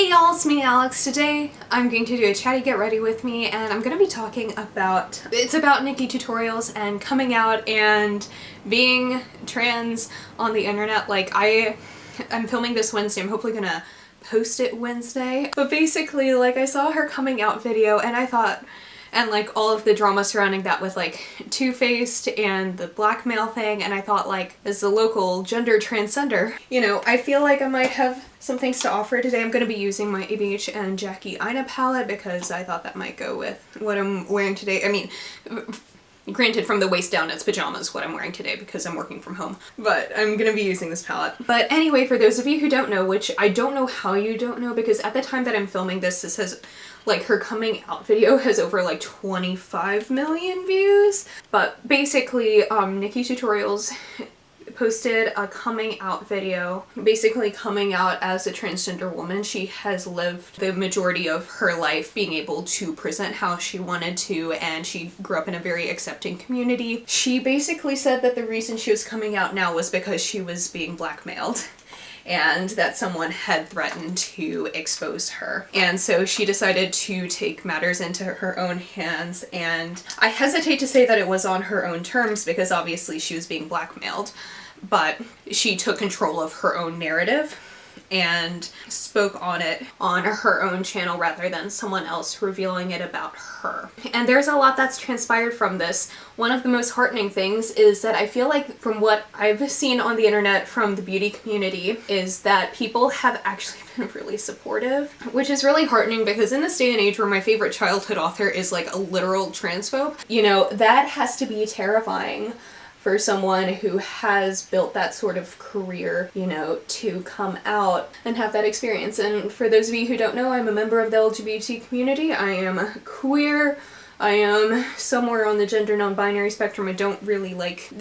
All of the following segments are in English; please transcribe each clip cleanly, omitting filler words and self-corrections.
Hey y'all, it's me Alex. Today I'm going to do a chatty get ready with me and I'm going to be talking about, it's about Nikkietutorials and coming out and being trans on the internet. Like I'm filming this Wednesday, I'm hopefully gonna post it Wednesday. But basically, like, I saw her coming out video and I thought, and like all of the drama surrounding that with like Two-Faced and the blackmail thing, and I thought, like, as a local gender transcender, you know, I feel like I might have some things to offer today. I'm going to be using my ABH and Jackie Aina palette because I thought that might go with what I'm wearing today. I mean, granted, from the waist down it's pajamas what I'm wearing today because I'm working from home, but I'm gonna be using this palette. But anyway, for those of you who don't know, which I don't know how you don't know, because at the time that I'm filming this, this has, like, her coming out video has over like 25 million views. But basically, Nikkietutorials posted a coming out video, basically coming out as a transgender woman. She has lived the majority of her life being able to present how she wanted to, and she grew up in a very accepting community. She basically said that the reason she was coming out now was because she was being blackmailed and that someone had threatened to expose her. And so she decided to take matters into her own hands, and I hesitate to say that it was on her own terms because obviously she was being blackmailed, but she took control of her own narrative and spoke on it on her own channel rather than someone else revealing it about her. And there's a lot that's transpired from this. One of the most heartening things is that I feel like, from what I've seen on the internet from the beauty community, is that people have actually been really supportive, which is really heartening because in this day and age where my favorite childhood author is like a literal transphobe, you know, that has to be terrifying for someone who has built that sort of career, you know, to come out and have that experience. And for those of you who don't know, I'm a member of the LGBT community. I am queer. I am somewhere on the gender non-binary spectrum. I don't really like...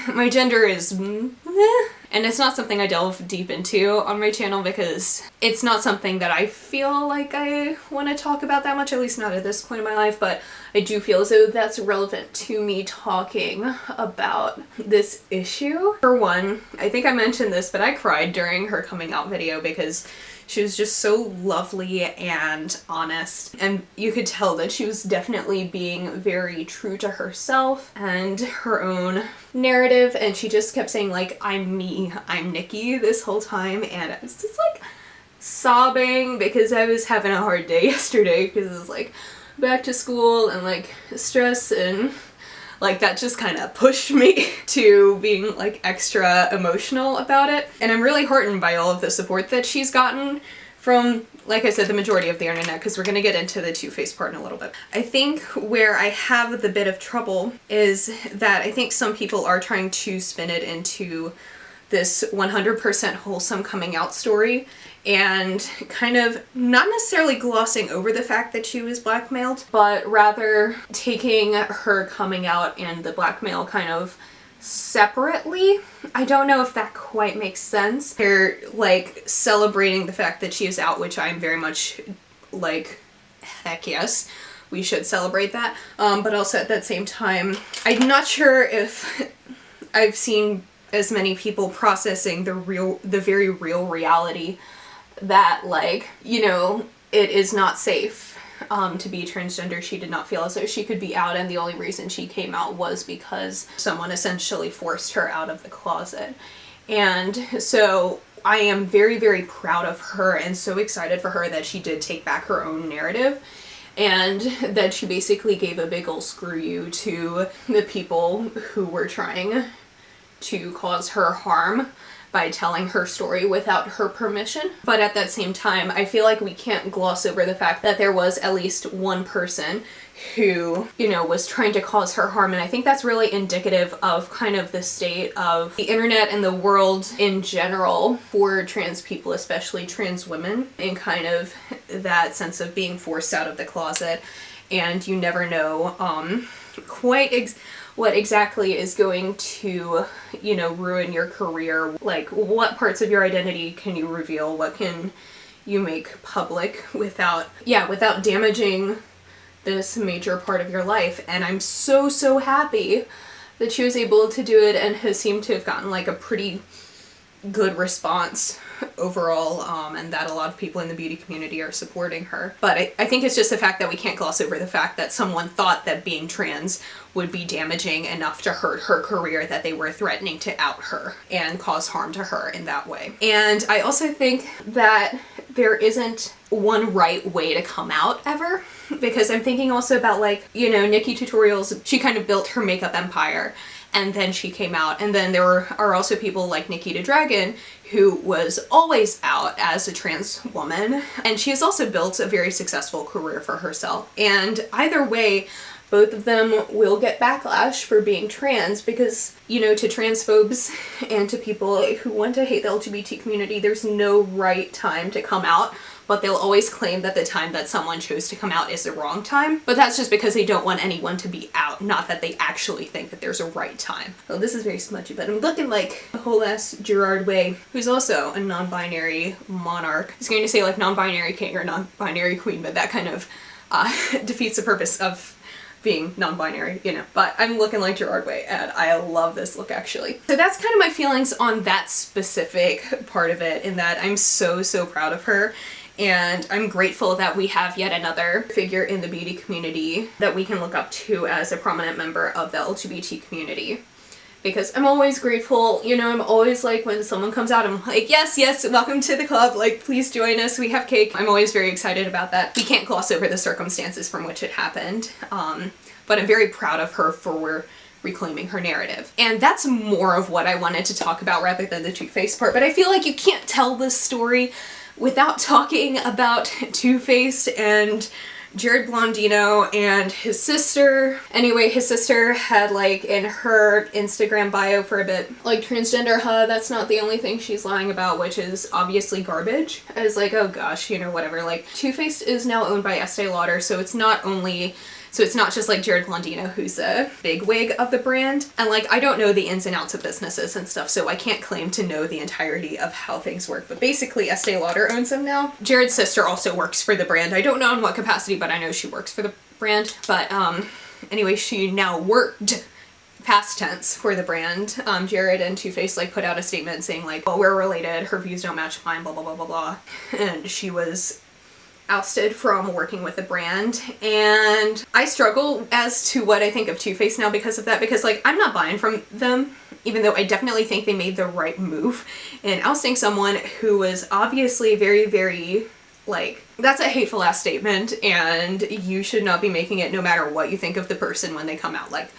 my gender is... And it's not something I delve deep into on my channel because it's not something that I feel like I want to talk about that much, at least not at this point in my life, but I do feel as though that's relevant to me talking about this issue. For one, I think I mentioned this, but I cried during her coming out video because she was just so lovely and honest, and you could tell that she was definitely being very true to herself and her own narrative, and she just kept saying, like, I'm me, I'm Nikki, this whole time. And I was just like sobbing because I was having a hard day yesterday because it was like back to school and like stress, and like that just kind of pushed me to being like extra emotional about it. And I'm really heartened by all of the support that she's gotten from, like I said, the majority of the internet, because we're going to get into the Two-Faced part in a little bit. I think where I have the bit of trouble is that I think some people are trying to spin it into this 100% wholesome coming out story and kind of not necessarily glossing over the fact that she was blackmailed, but rather taking her coming out and the blackmail kind of separately. I don't know if that quite makes sense. They're like celebrating the fact that she is out, which I'm very much like, heck yes, we should celebrate that. But also at that same time, I'm not sure if I've seen as many people processing the very real reality that, like, you know, it is not safe to be transgender. She did not feel as though she could be out, and the only reason she came out was because someone essentially forced her out of the closet. And so I am very, very proud of her and so excited for her that she did take back her own narrative, and that she basically gave a big ol' screw you to the people who were trying to cause her harm by telling her story without her permission. But at that same time, I feel like we can't gloss over the fact that there was at least one person who, you know, was trying to cause her harm. And I think that's really indicative of kind of the state of the internet and the world in general for trans people, especially trans women, and kind of that sense of being forced out of the closet. And you never know quite what exactly is going to, you know, ruin your career. Like, what parts of your identity can you reveal? What can you make public without damaging this major part of your life? And I'm so, so happy that she was able to do it and has seemed to have gotten like a pretty good response overall, and that a lot of people in the beauty community are supporting her. But I think it's just the fact that we can't gloss over the fact that someone thought that being trans would be damaging enough to hurt her career that they were threatening to out her and cause harm to her in that way. And I also think that there isn't one right way to come out ever, because I'm thinking also about, like, you know, Nikkietutorials, she kind of built her makeup empire and then she came out, and then there are also people like Nikkie the Dragon who was always out as a trans woman, and she has also built a very successful career for herself. And either way, both of them will get backlash for being trans because, you know, to transphobes and to people who want to hate the LGBT community, there's no right time to come out, but they'll always claim that the time that someone chose to come out is the wrong time. But that's just because they don't want anyone to be out, not that they actually think that there's a right time. Well, this is very smudgy, but I'm looking like a whole ass Gerard Way, who's also a non-binary monarch. I was going to say like non-binary king or non-binary queen, but that kind of defeats the purpose of being non-binary, you know, but I'm looking like Gerard Way and I love this look actually. So that's kind of my feelings on that specific part of it, in that I'm so proud of her, and I'm grateful that we have yet another figure in the beauty community that we can look up to as a prominent member of the LGBT community. Because I'm always grateful, you know, I'm always like, when someone comes out, I'm like, yes, welcome to the club, like, please join us, we have cake. I'm always very excited about that. We can't gloss over the circumstances from which it happened, but I'm very proud of her for reclaiming her narrative. And that's more of what I wanted to talk about rather than the Too Faced part, but I feel like you can't tell this story without talking about Too Faced and Jared Blondino and his sister. Anyway, his sister had, like, in her Instagram bio for a bit, like, transgender, that's not the only thing she's lying about, which is obviously garbage. I was like, oh gosh, you know, whatever. Like, Too Faced is now owned by Estee Lauder, so it's not just like Jared Blondino who's a bigwig of the brand. And like, I don't know the ins and outs of businesses and stuff, so I can't claim to know the entirety of how things work, but basically Estee Lauder owns them now. Jared's sister also works for the brand. I don't know in what capacity, but I know she works for the brand. But anyway, she now worked, past tense, for the brand. Jared and Too Faced like put out a statement saying like, well, we're related, her views don't match mine, blah blah blah blah blah. And she was ousted from working with the brand, and I struggle as to what I think of Too Faced now because of that, because like, I'm not buying from them, even though I definitely think they made the right move in ousting someone who was obviously very like, that's a hateful ass statement, and you should not be making it no matter what you think of the person when they come out. Like,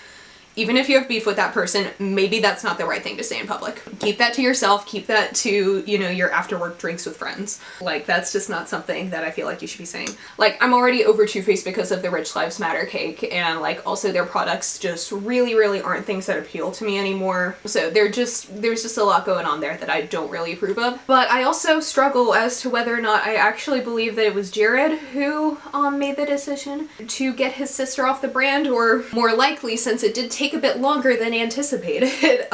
even if you have beef with that person, maybe that's not the right thing to say in public. Keep that to yourself, keep that to, you know, your after work drinks with friends. Like, that's just not something that I feel like you should be saying. Like, I'm already over Too Faced because of the Rich Lives Matter cake, and like, also their products just really aren't things that appeal to me anymore. So there's just a lot going on there that I don't really approve of. But I also struggle as to whether or not I actually believe that it was Jared who made the decision to get his sister off the brand, or more likely, since it did take a bit longer than anticipated,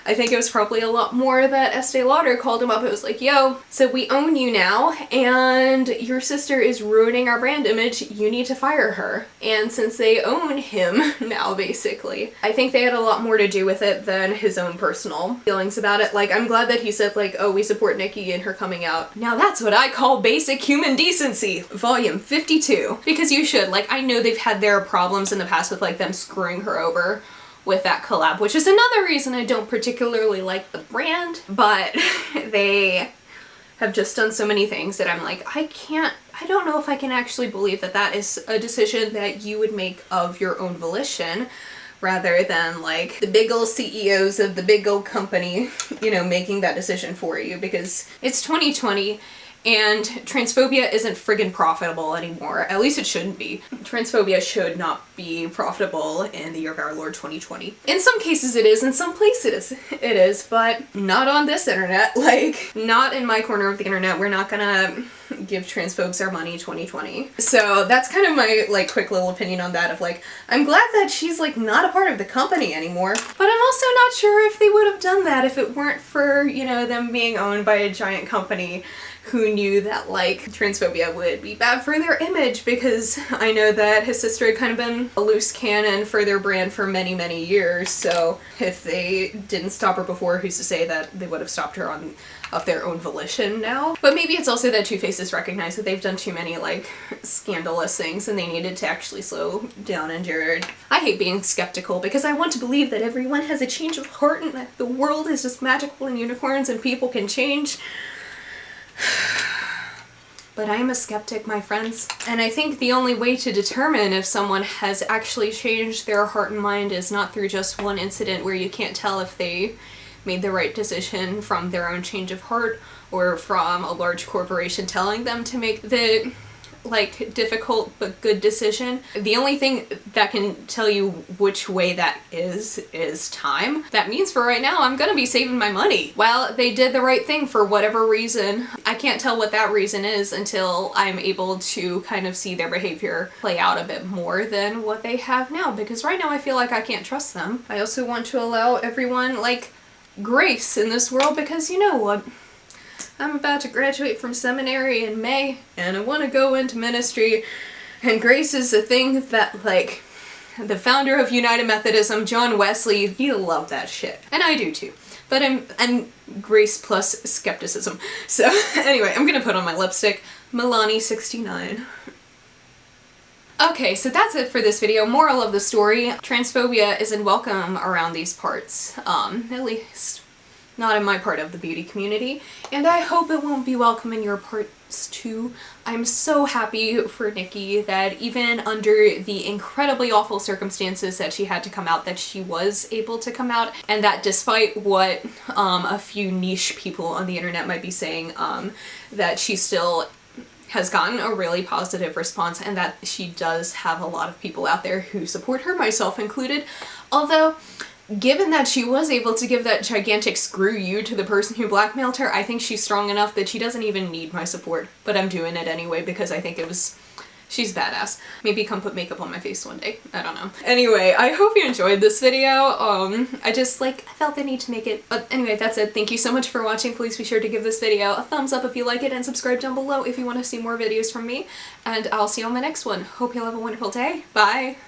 I think it was probably a lot more that Estee Lauder called him up. It was like, yo, so we own you now, and your sister is ruining our brand image, you need to fire her. And since they own him now, basically, I think they had a lot more to do with it than his own personal feelings about it. Like, I'm glad that he said like, oh, we support Nikkie and her coming out. Now that's what I call basic human decency. Volume 52. Because you should. Like, I know they've had their problems in the past with like them screwing her over with that collab, which is another reason I don't particularly like the brand, but they have just done so many things that I'm like, I don't know if I can actually believe that that is a decision that you would make of your own volition, rather than like the big old CEOs of the big old company, you know, making that decision for you, because it's 2020 and transphobia isn't friggin' profitable anymore. At least it shouldn't be. Transphobia should not be profitable in the year of our Lord 2020. In some cases it is, in some places it is, but not on this internet. Like, not in my corner of the internet. We're not gonna give transphobes our money 2020. So that's kind of my like quick little opinion on that, of like, I'm glad that she's like not a part of the company anymore, but I'm also not sure if they would have done that if it weren't for, you know, them being owned by a giant company who knew that like transphobia would be bad for their image, because I know that his sister had kind of been a loose cannon for their brand for many, many years, so if they didn't stop her before, who's to say that they would have stopped her of their own volition now. But maybe it's also that Too Faced has recognized that they've done too many like scandalous things and they needed to actually slow down. And Jared, I hate being skeptical because I want to believe that everyone has a change of heart and that the world is just magical and unicorns and people can change. But I am a skeptic, my friends. And I think the only way to determine if someone has actually changed their heart and mind is not through just one incident where you can't tell if they made the right decision from their own change of heart or from a large corporation telling them to make the like difficult but good decision. The only thing that can tell you which way that is time. That means for right now I'm gonna be saving my money. While they did the right thing for whatever reason, I can't tell what that reason is until I'm able to kind of see their behavior play out a bit more than what they have now, because right now I feel like I can't trust them. I also want to allow everyone like grace in this world, because you know what? I'm about to graduate from seminary in May and I want to go into ministry, and grace is a thing that like the founder of United Methodism, John Wesley, he loved that shit. And I do too. But I'm grace plus skepticism. So anyway, I'm gonna put on my lipstick. Milani69. Okay, so that's it for this video. Moral of the story, transphobia isn't welcome around these parts. At least not in my part of the beauty community, and I hope it won't be welcome in your parts too. I'm so happy for Nikkie that even under the incredibly awful circumstances that she had to come out, that she was able to come out, and that despite what a few niche people on the internet might be saying, that she still has gotten a really positive response, and that she does have a lot of people out there who support her, myself included. Although, given that she was able to give that gigantic screw you to the person who blackmailed her, I think she's strong enough that she doesn't even need my support. But I'm doing it anyway because I think she's badass. Maybe come put makeup on my face one day. I don't know. Anyway, I hope you enjoyed this video. I just I felt the need to make it. But anyway, that's it. Thank you so much for watching. Please be sure to give this video a thumbs up if you like it, and subscribe down below if you want to see more videos from me. And I'll see you on my next one. Hope you'll have a wonderful day. Bye!